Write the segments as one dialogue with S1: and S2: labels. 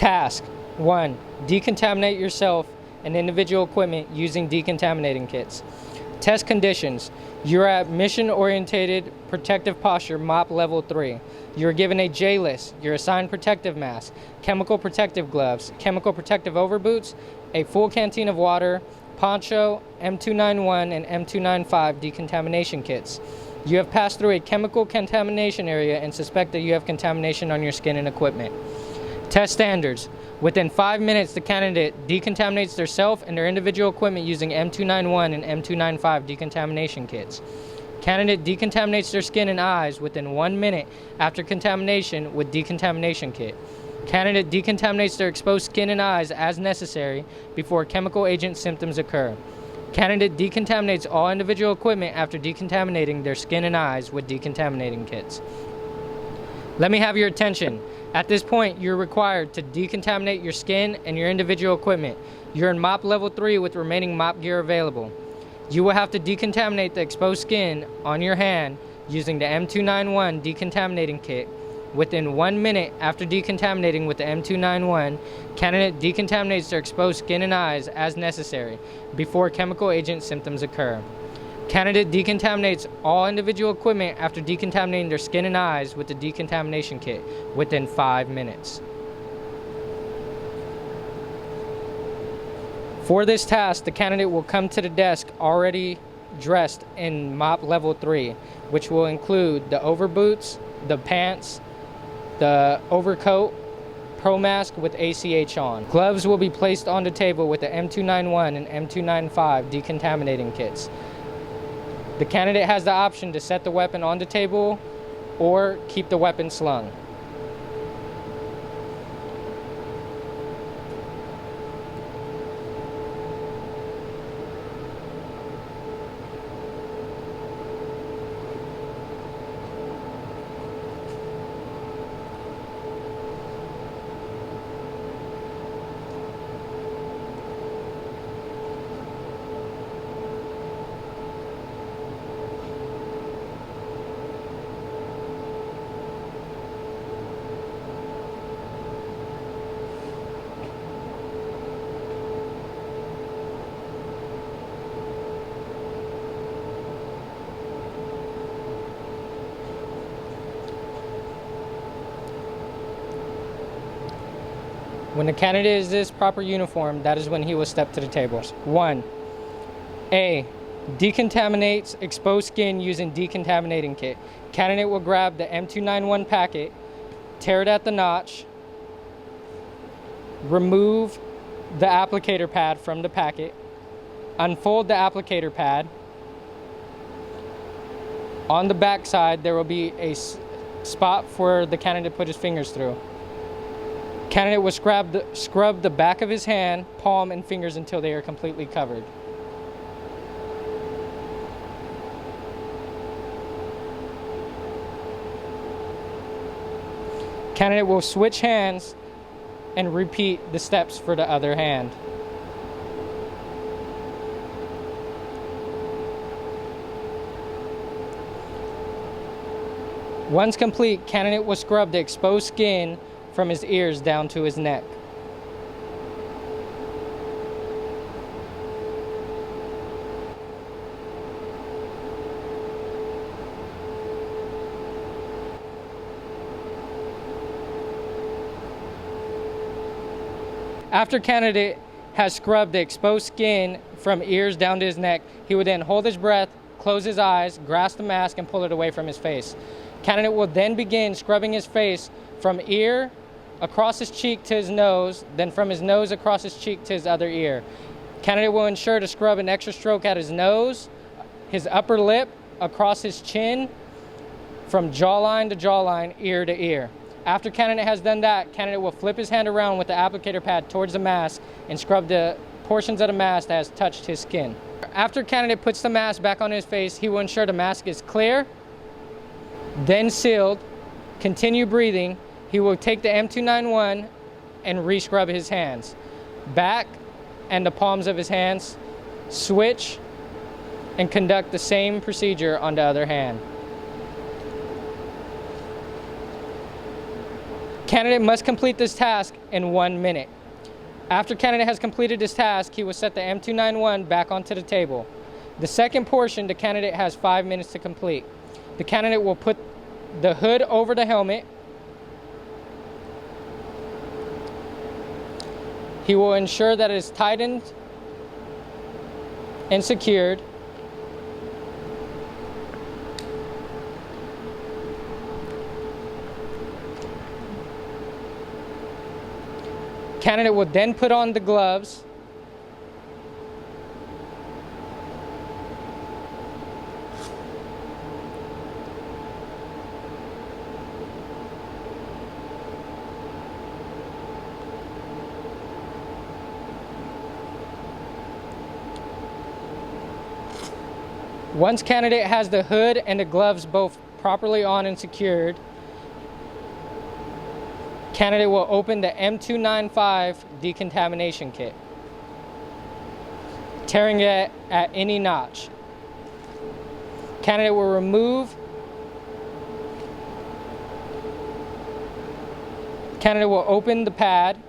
S1: Task 1. Decontaminate yourself and individual equipment using decontaminating kits. Test conditions. You're at mission-oriented protective posture MOP level 3. You're given a J-list. You're assigned protective mask, chemical protective gloves, chemical protective overboots, a full canteen of water, poncho, M291 and M295 decontamination kits. You have passed through a chemical contamination area and suspect that you have contamination on your skin and equipment. Test standards. Within 5 minutes, the candidate decontaminates themselves and their individual equipment using M291 and M295 decontamination kits. Candidate decontaminates their skin and eyes within 1 minute after contamination with decontamination kit. Candidate decontaminates their exposed skin and eyes as necessary before chemical agent symptoms occur. Candidate decontaminates all individual equipment after decontaminating their skin and eyes with decontaminating kits. Let me have your attention. At this point, you're required to decontaminate your skin and your individual equipment. You're in MOP level 3 with remaining MOP gear available. You will have to decontaminate the exposed skin on your hand using the M291 decontaminating kit. Within 1 minute after decontaminating with the M291, candidate decontaminates their exposed skin and eyes as necessary before chemical agent symptoms occur. Candidate decontaminates all individual equipment after decontaminating their skin and eyes with the decontamination kit within 5 minutes. For this task, the candidate will come to the desk already dressed in MOP level 3, which will include the overboots, the pants, the overcoat, pro mask with ACH on. Gloves will be placed on the table with the M291 and M295 decontaminating kits. The candidate has the option to set the weapon on the table or keep the weapon slung. When the candidate is this proper uniform, that is when he will step to the table. 1. A. Decontaminates exposed skin using decontaminating kit. Candidate will grab the M291 packet, tear it at the notch, remove the applicator pad from the packet, unfold the applicator pad. On the back side, there will be a spot for the candidate to put his fingers through. Candidate will scrub the back of his hand, palm, and fingers until they are completely covered. Candidate will switch hands and repeat the steps for the other hand. Once complete, candidate will scrub the exposed skin from his ears down to his neck. After candidate has scrubbed the exposed skin from ears down to his neck, he would then hold his breath, close his eyes, grasp the mask, and pull it away from his face. Candidate will then begin scrubbing his face from ear across his cheek to his nose, then from his nose across his cheek to his other ear. Candidate will ensure to scrub an extra stroke at his nose, his upper lip, across his chin, from jawline to jawline, ear to ear. After candidate has done that, candidate will flip his hand around with the applicator pad towards the mask and scrub the portions of the mask that has touched his skin. After candidate puts the mask back on his face, he will ensure the mask is clear, then sealed, continue breathing. He will take the M291 and re-scrub his hands. Back and the palms of his hands, switch, and conduct the same procedure on the other hand. Candidate must complete this task in 1 minute. After candidate has completed this task, he will set the M291 back onto the table. The second portion, the candidate has 5 minutes to complete. The candidate will put the hood over the helmet. He will ensure that it is tightened and secured. Candidate will then put on the gloves. Once candidate has the hood and the gloves both properly on and secured, candidate will open the M295 decontamination kit, tearing it at any notch. Candidate will remove. Candidate will open the pad.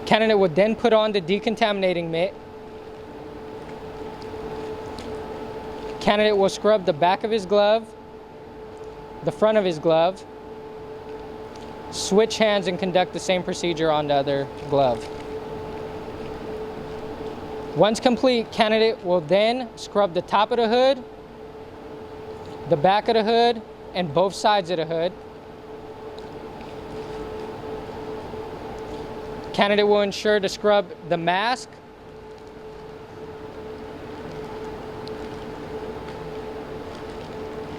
S1: Candidate will then put on the decontaminating mitt. Candidate will scrub the back of his glove, the front of his glove, switch hands and conduct the same procedure on the other glove. Once complete, candidate will then scrub the top of the hood, the back of the hood, and both sides of the hood. Candidate will ensure to scrub the mask,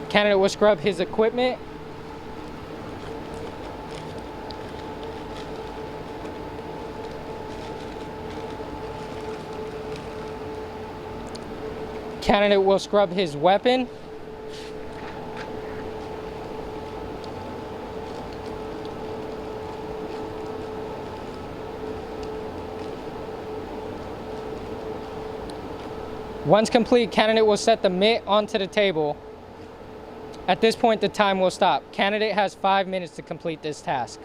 S1: candidate will scrub his equipment, candidate will scrub his weapon, once complete, candidate will set the mitt onto the table. At this point, the time will stop. Candidate has 5 minutes to complete this task.